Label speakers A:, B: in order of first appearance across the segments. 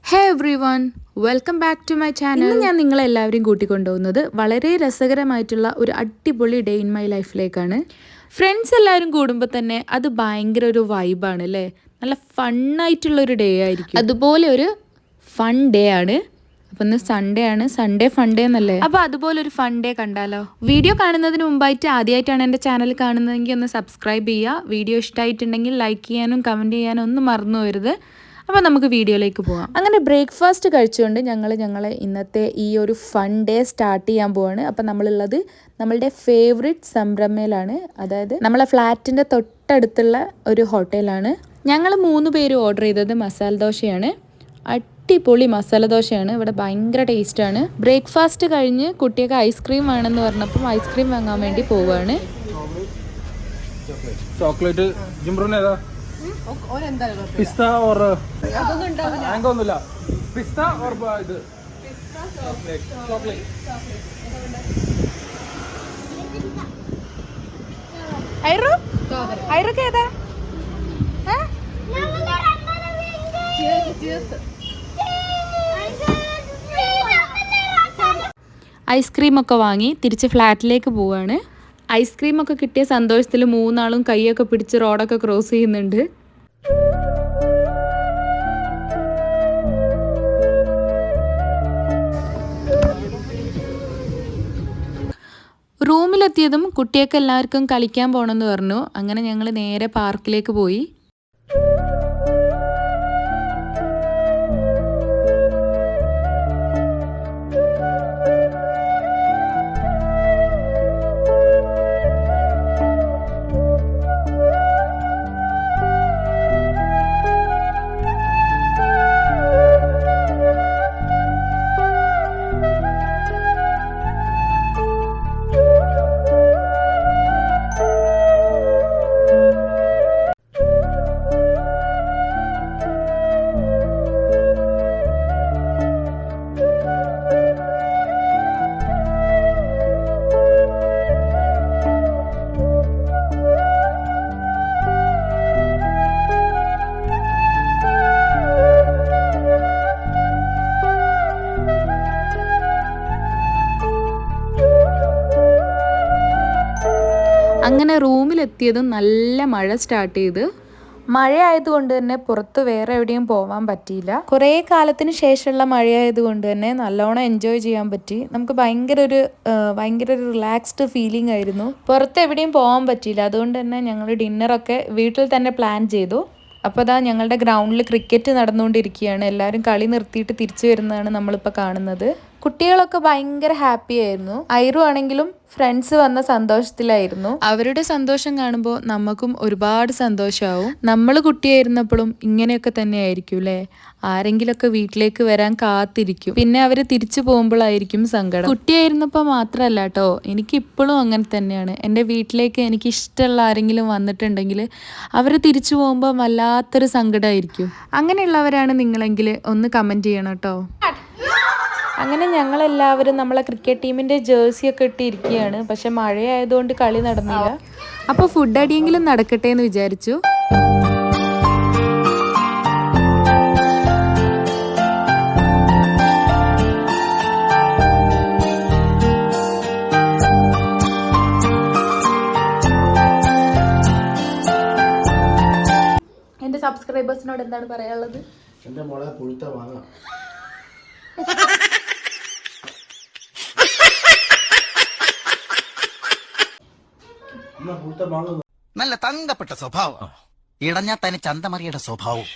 A: Hey everyone, welcome back to my channel. ഇന്ന് ഞാൻ നിങ്ങളെല്ലാവരെയും കൂട്ടിക്കൊണ്ടുപോകുന്നത് വളരെ രസകരമായിട്ടുള്ള ഒരു അടിപൊളി ഡേ ഇൻ മൈ ലൈഫിലേക്കാണ്. ഫ്രണ്ട്സ് എല്ലാവരും കൂടുമ്പോൾ തന്നെ അത് ഭയങ്കര ഒരു വൈബാണ് അല്ലേ. നല്ല ഫണ്ണായിട്ടുള്ളൊരു ഡേ ആയിരിക്കും. അതുപോലെ ഒരു ഫൺ ഡേ ആണ്. അപ്പം ഇന്ന് സൺഡേ ആണ്, സൺഡേ ഫൺ ഡേ എന്നല്ലേ. അപ്പോൾ അതുപോലെ ഒരു ഫൺ ഡേ കണ്ടാലോ. വീഡിയോ കാണുന്നതിന് മുമ്പായിട്ട് ആദ്യമായിട്ടാണ് എൻ്റെ ചാനൽ കാണുന്നതെങ്കിൽ ഒന്ന് സബ്സ്ക്രൈബ് ചെയ്യുക. വീഡിയോ ഇഷ്ടമായിട്ടുണ്ടെങ്കിൽ ലൈക്ക് ചെയ്യാനും കമൻറ്റ് ചെയ്യാനും ഒന്നും മറന്നു പോകരുത്. അപ്പോൾ നമുക്ക് വീഡിയോയിലേക്ക് പോകാം. അങ്ങനെ ബ്രേക്ക്ഫാസ്റ്റ് കഴിച്ചുകൊണ്ട് ഞങ്ങളെ ഇന്നത്തെ ഈ ഒരു ഫൺ ഡേ സ്റ്റാർട്ട് ചെയ്യാൻ പോവാണ്. അപ്പോൾ നമ്മളുള്ളത് നമ്മളുടെ ഫേവറേറ്റ് സംരംഭയിലാണ്, അതായത് നമ്മളെ ഫ്ലാറ്റിൻ്റെ തൊട്ടടുത്തുള്ള ഒരു ഹോട്ടലാണ്. ഞങ്ങൾ 3 പേര് ഓർഡർ ചെയ്തത് മസാല ദോശയാണ്. അടിപൊളി മസാല ദോശയാണ്, ഇവിടെ ഭയങ്കര ടേസ്റ്റാണ്. ബ്രേക്ക്ഫാസ്റ്റ് കഴിഞ്ഞ് കുട്ടിയൊക്കെ ഐസ്ക്രീം വേണമെന്ന് പറഞ്ഞപ്പം ഐസ്ക്രീം വാങ്ങാൻ വേണ്ടി പോവുകയാണ്.
B: ചോക്ലേറ്റ് പിസ്ത ഓർ മാംഗോ ഒന്നുമില്ല, പിസ്ത ഓർ ഇത് ചോക്ലേറ്റ്.
A: ഐറൊക്കെ ഏതാ? ഐസ്ക്രീമൊക്കെ വാങ്ങി തിരിച്ച് ഫ്ലാറ്റിലേക്ക് പോവാണ്. ഐസ്ക്രീമൊക്കെ കിട്ടിയ സന്തോഷത്തിൽ 3 ആളും കൈയൊക്കെ പിടിച്ച് റോഡൊക്കെ ക്രോസ് ചെയ്യുന്നുണ്ട്. റൂമിലെത്തിയതും കുട്ടിയൊക്കെ എല്ലാവർക്കും കളിക്കാൻ പോകണമെന്ന് പറഞ്ഞു. അങ്ങനെ ഞങ്ങൾ നേരെ പാർക്കിലേക്ക് പോയി. അങ്ങനെ റൂമിലെത്തിയതും നല്ല മഴ സ്റ്റാർട്ട് ചെയ്ത്. മഴയായതുകൊണ്ട് തന്നെ പുറത്ത് വേറെ എവിടെയും പോകാൻ പറ്റിയില്ല. കുറേ കാലത്തിന് ശേഷമുള്ള മഴയായതുകൊണ്ട് തന്നെ നല്ലോണം എൻജോയ് ചെയ്യാൻ പറ്റി. നമുക്ക് ഭയങ്കര ഒരു റിലാക്സ്ഡ് ഫീലിംഗ് ആയിരുന്നു. പുറത്ത് എവിടെയും പോകാൻ പറ്റിയില്ല. അതുകൊണ്ട് തന്നെ ഞങ്ങൾ ഡിന്നറൊക്കെ വീട്ടിൽ തന്നെ പ്ലാൻ ചെയ്തു. അപ്പോൾ അതാ ഞങ്ങളുടെ ഗ്രൗണ്ടിൽ ക്രിക്കറ്റ് നടന്നുകൊണ്ടിരിക്കുകയാണ്. എല്ലാവരും കളി നിർത്തിയിട്ട് തിരിച്ചു വരുന്നതാണ് നമ്മളിപ്പോൾ കാണുന്നത്. കുട്ടികളൊക്കെ ഭയങ്കര ഹാപ്പി ആയിരുന്നു. ഐറു ആണെങ്കിലും ഫ്രണ്ട്സ് വന്ന സന്തോഷത്തിലായിരുന്നു. അവരുടെ സന്തോഷം കാണുമ്പോൾ നമുക്കും ഒരുപാട് സന്തോഷമാവും. നമ്മൾ കുട്ടിയായിരുന്നപ്പോഴും ഇങ്ങനെയൊക്കെ തന്നെ ആയിരിക്കും അല്ലേ. ആരെങ്കിലുമൊക്കെ വീട്ടിലേക്ക് വരാൻ കാത്തിരിക്കും, പിന്നെ അവർ തിരിച്ചു പോകുമ്പോഴായിരിക്കും സങ്കടം. കുട്ടിയായിരുന്നപ്പോൾ മാത്രമല്ല കേട്ടോ, എനിക്കിപ്പോഴും അങ്ങനെ തന്നെയാണ്. എൻ്റെ വീട്ടിലേക്ക് എനിക്ക് ഇഷ്ടമുള്ള ആരെങ്കിലും വന്നിട്ടുണ്ടെങ്കിൽ അവർ തിരിച്ചു പോകുമ്പോൾ വല്ലാത്തൊരു സങ്കടമായിരിക്കും. അങ്ങനെയുള്ളവരാണ് നിങ്ങളെങ്കിൽ ഒന്ന് കമൻറ്റ് ചെയ്യണം കേട്ടോ. അങ്ങനെ ഞങ്ങളെല്ലാവരും നമ്മളെ ക്രിക്കറ്റ് ടീമിൻ്റെ ജേഴ്സിയൊക്കെ ഇട്ടിരിക്കുകയാണ്. പക്ഷെ മഴയായതുകൊണ്ട് കളി നടന്നില്ല. അപ്പോൾ ഫുഡ് അടിയെങ്കിലും നടക്കട്ടെ എന്ന് വിചാരിച്ചു. എൻ്റെ സബ്സ്ക്രൈബേഴ്സിനോട് എന്താണ് പറയാനുള്ളത്?
C: എൻ്റെ മോളെ പുഴുത്ത വാങ്ങാം.
D: നല്ല തങ്കപ്പെട്ട സ്വഭാവം, ഇടഞ്ഞാ തന്നെ ചന്തമറിയുടെ സ്വഭാവം.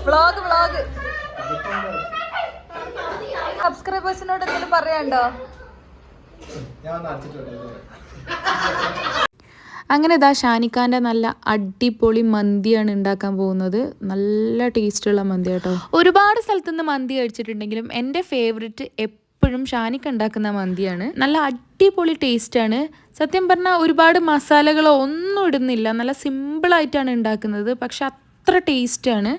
A: വ്ളോഗ് സബ്സ്ക്രൈബേഴ്സിനോട് എന്തെങ്കിലും പറയാണ്ടോ? അങ്ങനെ ഇതാ ഷാനിക്കാൻ്റെ നല്ല അടിപൊളി മന്തിയാണ് ഉണ്ടാക്കാൻ പോകുന്നത്. നല്ല ടേസ്റ്റുള്ള മന്തി കേട്ടോ. ഒരുപാട് സ്ഥലത്തുനിന്ന് മന്തി കഴിച്ചിട്ടുണ്ടെങ്കിലും എൻ്റെ ഫേവറേറ്റ് എപ്പോഴും ഷാനിക്ക ഉണ്ടാക്കുന്ന മന്തിയാണ്. നല്ല അടിപൊളി ടേസ്റ്റാണ്. സത്യം പറഞ്ഞാൽ ഒരുപാട് മസാലകളോ ഒന്നും ഇടുന്നില്ല, നല്ല സിമ്പിളായിട്ടാണ് ഉണ്ടാക്കുന്നത്. പക്ഷെ അത്ര ടേസ്റ്റാണ്.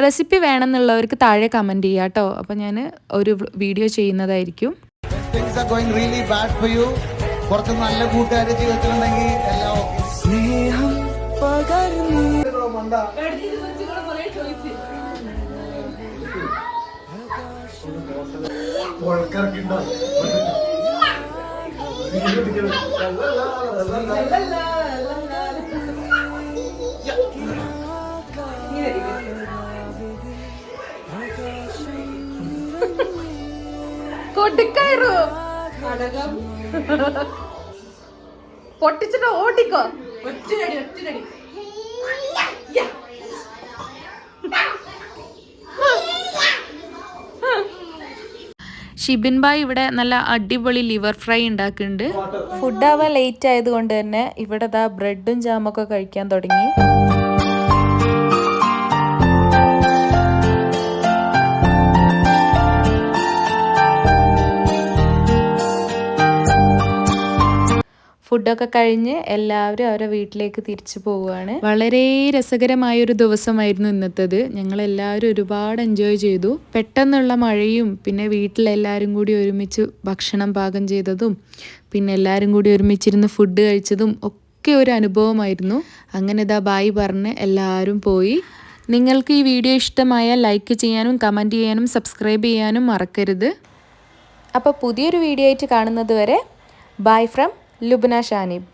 A: റെസിപ്പി വേണമെന്നുള്ളവർക്ക് താഴെ കമൻറ്റ് ചെയ്യാം കേട്ടോ. അപ്പോൾ ഞാൻ ഒരു വീഡിയോ ചെയ്യുന്നതായിരിക്കും.
D: കുറച്ച് നല്ല കൂട്ടുകാരെ ജീവിതത്തിലുണ്ടെങ്കിൽ എല്ലാം സ്നേഹം
A: കൊടുക്കയറു പൊട്ടിച്ചിട്ട് ഓടിക്കോ. ഷിബിൻ ബായ് ഇവിടെ നല്ല അടിപൊളി ലിവർ ഫ്രൈ ഉണ്ടാക്കുന്നുണ്ട്. ഫുഡ് ആവാൻ ലേറ്റ് ആയതുകൊണ്ട് തന്നെ ഇവിടെ ദാ ബ്രെഡും ജാമൊക്കെ കഴിക്കാൻ തുടങ്ങി. ഫുഡൊക്കെ കഴിഞ്ഞ് എല്ലാവരും അവരുടെ വീട്ടിലേക്ക് തിരിച്ചു പോവുകയാണ്. വളരെ രസകരമായൊരു ദിവസമായിരുന്നു ഇന്നത്തേത്. ഞങ്ങളെല്ലാവരും ഒരുപാട് എൻജോയ് ചെയ്തു. പെട്ടെന്നുള്ള മഴയും പിന്നെ വീട്ടിലെല്ലാവരും കൂടി ഒരുമിച്ച് ഭക്ഷണം പാകം ചെയ്തതും പിന്നെ എല്ലാവരും കൂടി ഒരുമിച്ചിരുന്ന് ഫുഡ് കഴിച്ചതും ഒക്കെ ഒരു അനുഭവമായിരുന്നു. അങ്ങനെ ഇതാ ബായ് പറഞ്ഞ് എല്ലാവരും പോയി. നിങ്ങൾക്ക് ഈ വീഡിയോ ഇഷ്ടമായാൽ ലൈക്ക് ചെയ്യാനും കമൻറ്റ് ചെയ്യാനും സബ്സ്ക്രൈബ് ചെയ്യാനും മറക്കരുത്. അപ്പോൾ പുതിയൊരു വീഡിയോ ആയിട്ട് കാണുന്നത് വരെ ബൈ ഫ്രം ലുബ്ന ഷാനിബ്.